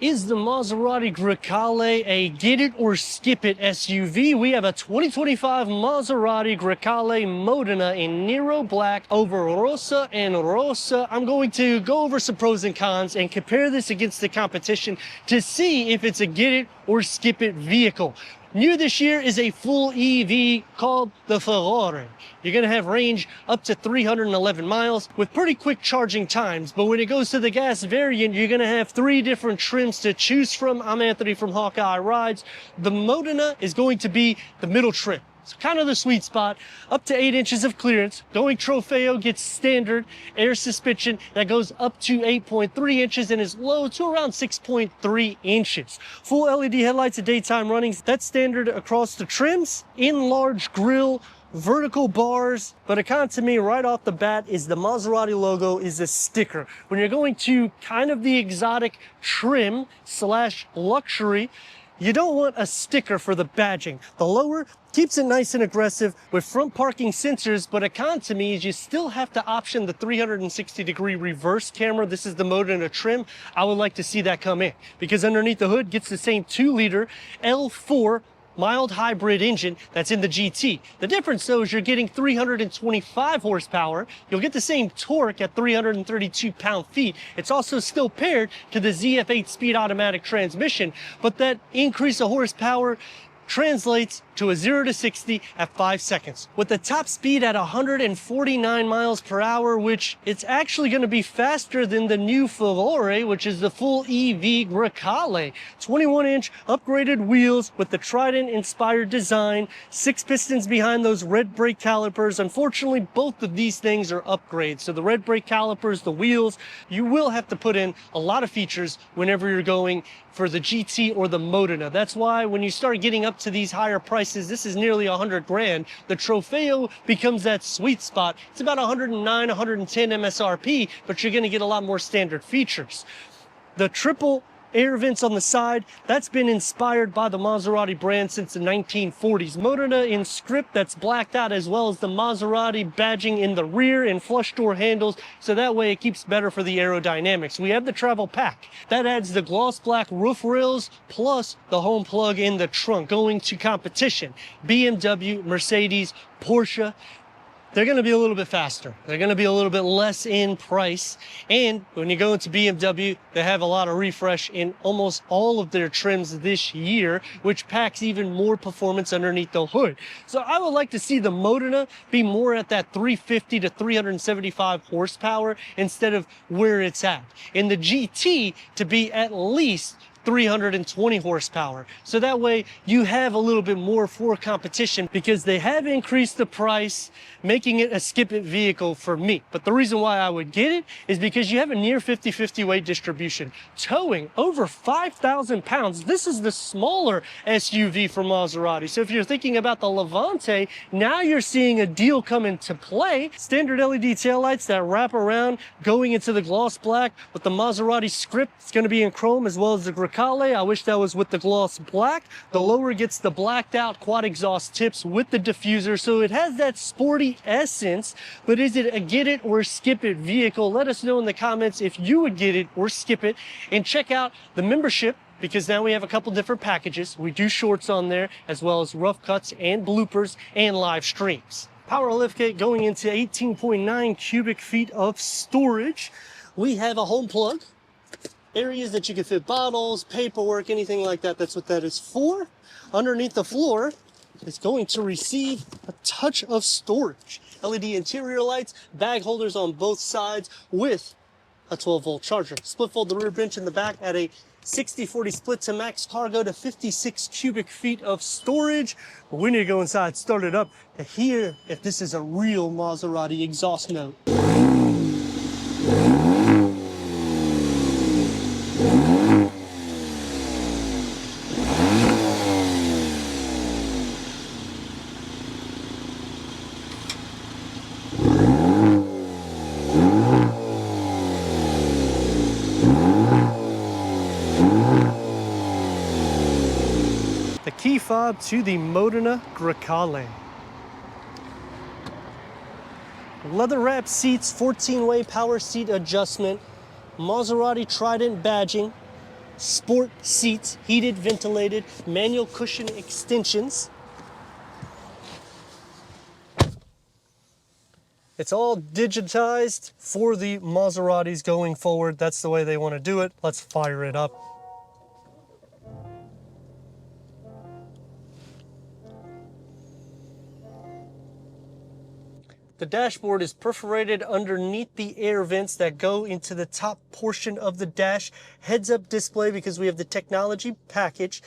Is the Maserati Grecale a get it or skip it SUV? We have a 2025 Maserati Grecale Modena in Nero Black over Rosa and Rosa. I'm going to go over some pros and cons and compare this against the competition to see if it's a get it or skip it vehicle. New this year is a full EV called the Powertrain. You're going to have range up to 311 miles with pretty quick charging times. But when it goes to the gas variant, you're going to have 3 different trims to choose from. I'm Anthony from Hawkeye Rides. The Modena is going to be the middle trim. It's kind of the sweet spot, up to 8 inches of clearance. Going Trofeo gets standard air suspension that goes up to 8.3 inches and is low to around 6.3 inches. Full LED headlights at daytime runnings. That's standard across the trims. Enlarged grille, vertical bars, but a con to me right off the bat is the Maserati logo is a sticker. When you're going to kind of the exotic trim slash luxury, you don't want a sticker for the badging. The lower keeps it nice and aggressive with front parking sensors, but a con to me is you still have to option the 360-degree reverse camera. This is the Modena trim. I would like to see that come in because underneath the hood gets the same 2-liter L4 mild hybrid engine that's in the GT. The difference though is you're getting 325 horsepower. You'll get the same torque at 332 pound-feet. It's also still paired to the ZF8 speed automatic transmission, but that increase of horsepower translates to a 0 to 60 at 5 seconds. With the top speed at 149 miles per hour, which it's actually going to be faster than the new Favore, which is the full EV Grecale. 21-inch upgraded wheels with the Trident-inspired design, 6 pistons behind those red brake calipers. Unfortunately, both of these things are upgrades. So the red brake calipers, the wheels, you will have to put in a lot of features whenever you're going for the GT or the Modena. That's why when you start getting up to these higher prices, this is nearly 100 grand. The Trofeo becomes that sweet spot. It's about 109, 110 MSRP, but you're going to get a lot more standard features. The triple air vents on the side, that's been inspired by the Maserati brand since the 1940s. Modena in script that's blacked out, as well as the Maserati badging in the rear and flush door handles, so that way it keeps better for the aerodynamics. We have the travel pack. That adds the gloss black roof rails plus the home plug in the trunk. Going to competition, BMW, Mercedes, Porsche, they're going to be a little bit faster. They're going to be a little bit less in price. And when you go into BMW, they have a lot of refresh in almost all of their trims this year, which packs even more performance underneath the hood. So I would like to see the Modena be more at that 350 to 375 horsepower instead of where it's at. In the GT to be at least 320 horsepower. So that way you have a little bit more for competition because they have increased the price, making it a skip it vehicle for me. But the reason why I would get it is because you have a near 50-50 weight distribution, towing over 5,000 pounds. This is the smaller SUV from Maserati. So if you're thinking about the Levante, now you're seeing a deal come into play. Standard LED taillights that wrap around, going into the gloss black with the Maserati script. It's going to be in chrome as well as the Grecale. I wish that was with the gloss black. The lower gets the blacked out quad exhaust tips with the diffuser, so it has that sporty essence. But is it a get it or skip it vehicle? Let us know in the comments if you would get it or skip it, and check out the membership because now we have a couple different packages. We do shorts on there as well as rough cuts and bloopers and live streams. Power liftgate going into 18.9 cubic feet of storage. We have a home plug. Areas that you can fit bottles, paperwork, anything like that. That's what that is for. Underneath the floor, it's going to receive a touch of storage. LED interior lights, bag holders on both sides with a 12-volt charger. Split fold the rear bench in the back at a 60-40 split to max cargo to 56 cubic feet of storage. But we need to go inside, start it up to hear if this is a real Maserati exhaust note. The key fob to the Modena Grecale. Leather wrapped seats, 14-way power seat adjustment, Maserati Trident badging, sport seats, heated, ventilated, manual cushion extensions. It's all digitized for the Maseratis going forward. That's the way they want to do it. Let's fire it up. The dashboard is perforated underneath the air vents that go into the top portion of the dash. Heads-up display because we have the technology package.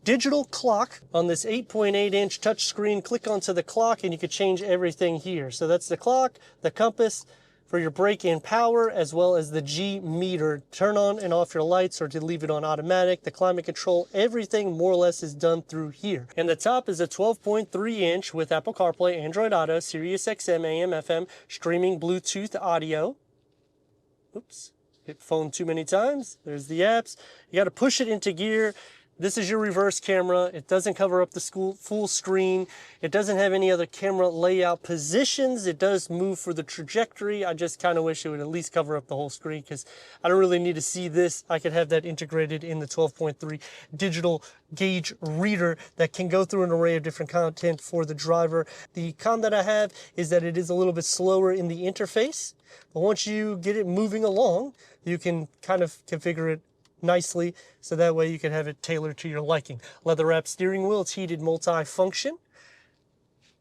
Digital clock on this 8.8-inch touchscreen. Click onto the clock and you can change everything here. So that's the clock, the compass for your brake and power, as well as the G meter. Turn on and off your lights or to leave it on automatic. The climate control, everything more or less is done through here. And the top is a 12.3-inch with Apple CarPlay, Android Auto, Sirius XM, AM, FM, streaming Bluetooth audio. Oops, hit phone too many times. There's the apps. You got to push it into gear. This is your reverse camera. It doesn't cover up the full screen. It doesn't have any other camera layout positions. It does move for the trajectory. I just kind of wish it would at least cover up the whole screen because I don't really need to see this. I could have that integrated in the 12.3 digital gauge reader that can go through an array of different content for the driver. The con that I have is that it is a little bit slower in the interface, but once you get it moving along, you can kind of configure it nicely, so that way you can have it tailored to your liking. Leather wrapped steering wheel, it's heated multi-function.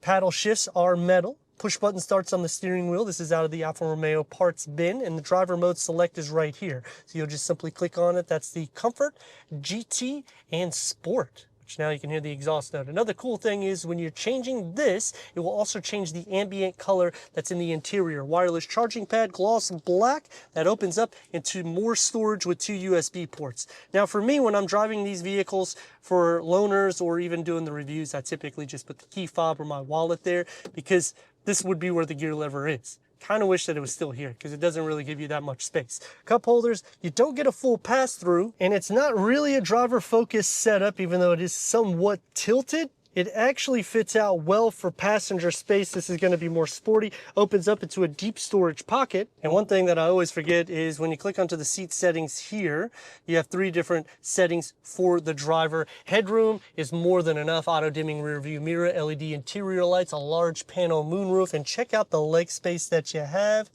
Paddle shifts are metal. Push button starts on the steering wheel. This is out of the Alfa Romeo parts bin, and the driver mode select is right here. So you'll just simply click on it. That's the Comfort, GT, and Sport. Now you can hear the exhaust note. Another cool thing is when you're changing this, it will also change the ambient color that's in the interior. Wireless charging pad, gloss black, that opens up into more storage with 2 USB ports. Now for me, when I'm driving these vehicles for loaners or even doing the reviews, I typically just put the key fob or my wallet there because this would be where the gear lever is. Kind of wish that it was still here because it doesn't really give you that much space. Cup holders, you don't get a full pass-through, and it's not really a driver-focused setup, even though it is somewhat tilted. It actually fits out well for passenger space. This is going to be more sporty. Opens up into a deep storage pocket. And one thing that I always forget is when you click onto the seat settings here, you have 3 different settings for the driver. Headroom is more than enough. Auto dimming rear view mirror, LED interior lights, a large panel moonroof, and check out the leg space that you have,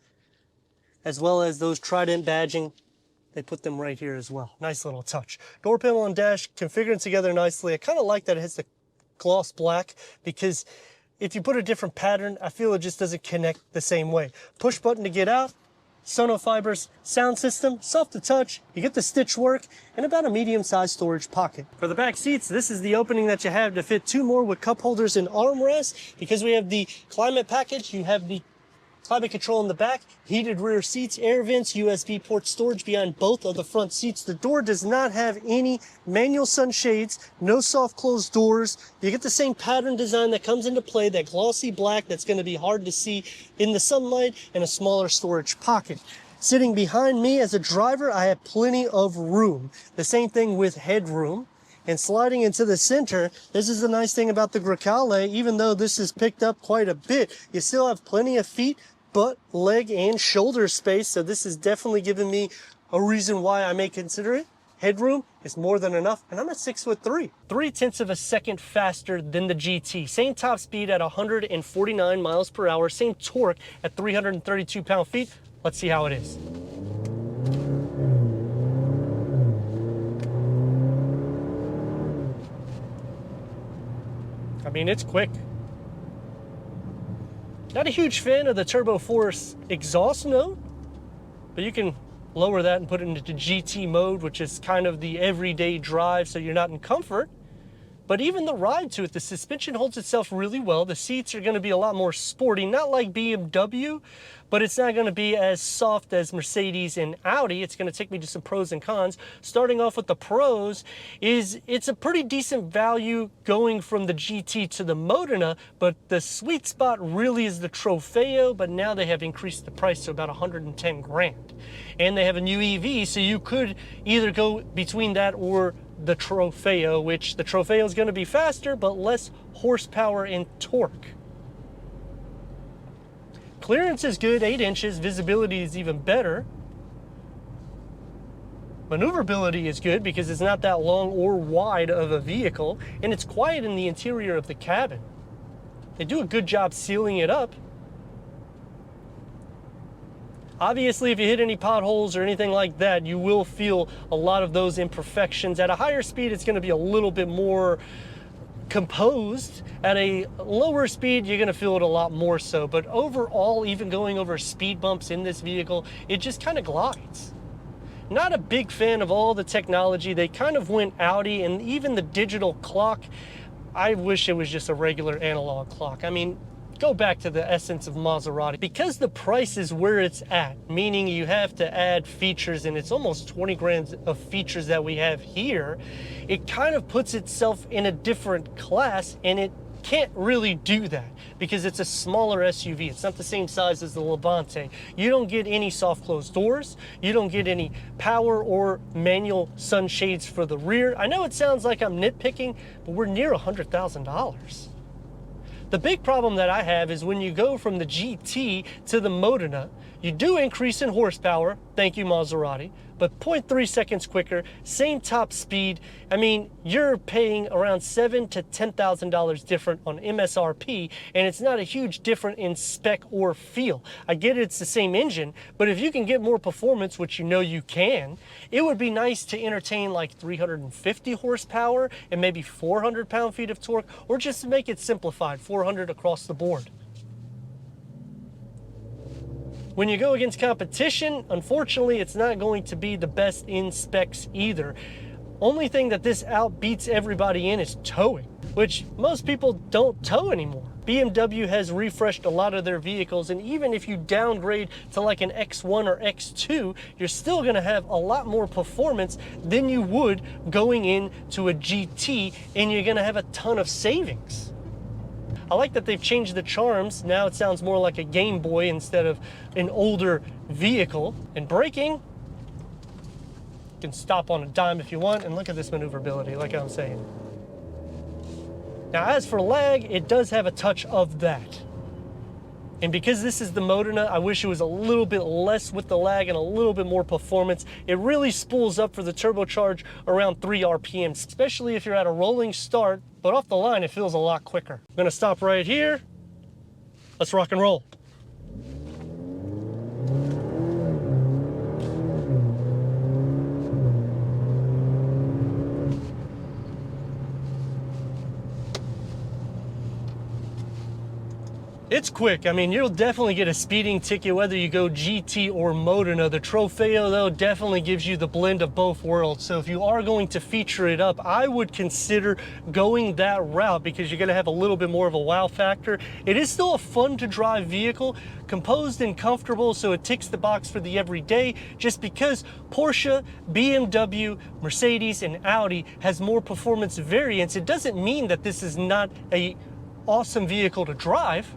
as well as those Trident badging. They put them right here as well. Nice little touch. Door panel and dash configured together nicely. I kind of like that it has the gloss black because if you put a different pattern, I feel it just doesn't connect the same way. Push button to get out, Sonofibers sound system, soft to touch, you get the stitch work, and about a medium-sized storage pocket. For the back seats, this is the opening that you have to fit 2 more with cup holders and armrests. Because we have the climate package, you have the climate control in the back, heated rear seats, air vents, USB port storage behind both of the front seats. The door does not have any manual sunshades, no soft closed doors. You get the same pattern design that comes into play, that glossy black that's going to be hard to see in the sunlight, and a smaller storage pocket. Sitting behind me as a driver, I have plenty of room. The same thing with headroom. And sliding into the center, this is the nice thing about the Grecale. Even though this is picked up quite a bit, you still have plenty of feet, butt, leg, and shoulder space. So this is definitely giving me a reason why I may consider it. Headroom is more than enough, and I'm at 6'3". 0.3 of a second faster than the GT. Same top speed at 149 miles per hour. Same torque at 332 pound-feet. Let's see how it is. I mean, it's quick. Not a huge fan of the Turbo Force exhaust note, but you can lower that and put it into GT mode, which is kind of the everyday drive, so you're not in comfort. But even the ride to it, the suspension holds itself really well. The seats are going to be a lot more sporty, not like BMW, but it's not going to be as soft as Mercedes and Audi. It's going to take me to some pros and cons. Starting off with the pros is it's a pretty decent value going from the GT to the Modena, but the sweet spot really is the Trofeo, but now they have increased the price to about 110 grand. And they have a new EV, so you could either go between that or the Trofeo, which the Trofeo is going to be faster but less horsepower and torque. Clearance is good, 8 inches. Visibility is even better. Maneuverability is good because it's not that long or wide of a vehicle, and it's quiet in the interior of the cabin. They do a good job sealing it up. Obviously, if you hit any potholes or anything like that, you will feel a lot of those imperfections. At a higher speed, it's going to be a little bit more composed. At a lower speed, you're going to feel it a lot more so. But overall, even going over speed bumps in this vehicle, it just kind of glides. Not a big fan of all the technology. They kind of went Audi, and even the digital clock, I wish it was just a regular analog clock. I mean, go back to the essence of Maserati. Because the price is where it's at, meaning you have to add features, and it's almost 20 grand of features that we have here, it kind of puts itself in a different class, and it can't really do that because it's a smaller SUV. It's not the same size as the Levante. You don't get any soft closed doors. You don't get any power or manual sunshades for the rear. I know it sounds like I'm nitpicking, but we're near $100,000. The big problem that I have is when you go from the GT to the Modena, you do increase in horsepower, thank you Maserati, but 0.3 seconds quicker, same top speed. I mean, you're paying around $7,000 to $10,000 different on MSRP, and it's not a huge difference in spec or feel. I get it's the same engine, but if you can get more performance, which you know you can, it would be nice to entertain like 350 horsepower and maybe 400 pound-feet of torque, or just to make it simplified, 400 across the board. When you go against competition, unfortunately, it's not going to be the best in specs either. Only thing that this outbeats everybody in is towing, which most people don't tow anymore. BMW has refreshed a lot of their vehicles, and even if you downgrade to like an X1 or X2, you're still gonna have a lot more performance than you would going into a GT, and you're gonna have a ton of savings. I like that they've changed the charms. Now it sounds more like a Game Boy instead of an older vehicle. And braking, you can stop on a dime if you want, and look at this maneuverability, like I'm saying. Now, as for lag, it does have a touch of that. And because this is the Modena, I wish it was a little bit less with the lag and a little bit more performance. It really spools up for the turbocharge around 3 RPM, especially if you're at a rolling start, but off the line, it feels a lot quicker. I'm gonna stop right here. Let's rock and roll. It's quick. I mean, you'll definitely get a speeding ticket whether you go GT or Modena. The Trofeo, though, definitely gives you the blend of both worlds. So if you are going to feature it up, I would consider going that route because you're going to have a little bit more of a wow factor. It is still a fun to drive vehicle, composed and comfortable, so it ticks the box for the everyday. Just because Porsche, BMW, Mercedes, and Audi has more performance variants, it doesn't mean that this is not a awesome vehicle to drive.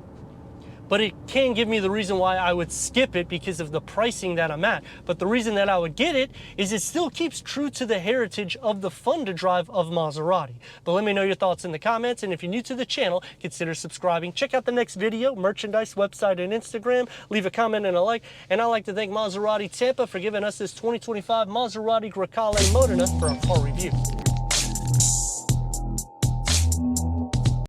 But it can give me the reason why I would skip it because of the pricing that I'm at. But the reason that I would get it is it still keeps true to the heritage of the fun to drive of Maserati. But let me know your thoughts in the comments, and if you're new to the channel, consider subscribing. Check out the next video, merchandise, website, and Instagram. Leave a comment and a like. And I'd like to thank Maserati Tampa for giving us this 2025 Maserati Grecale Modena for our car review.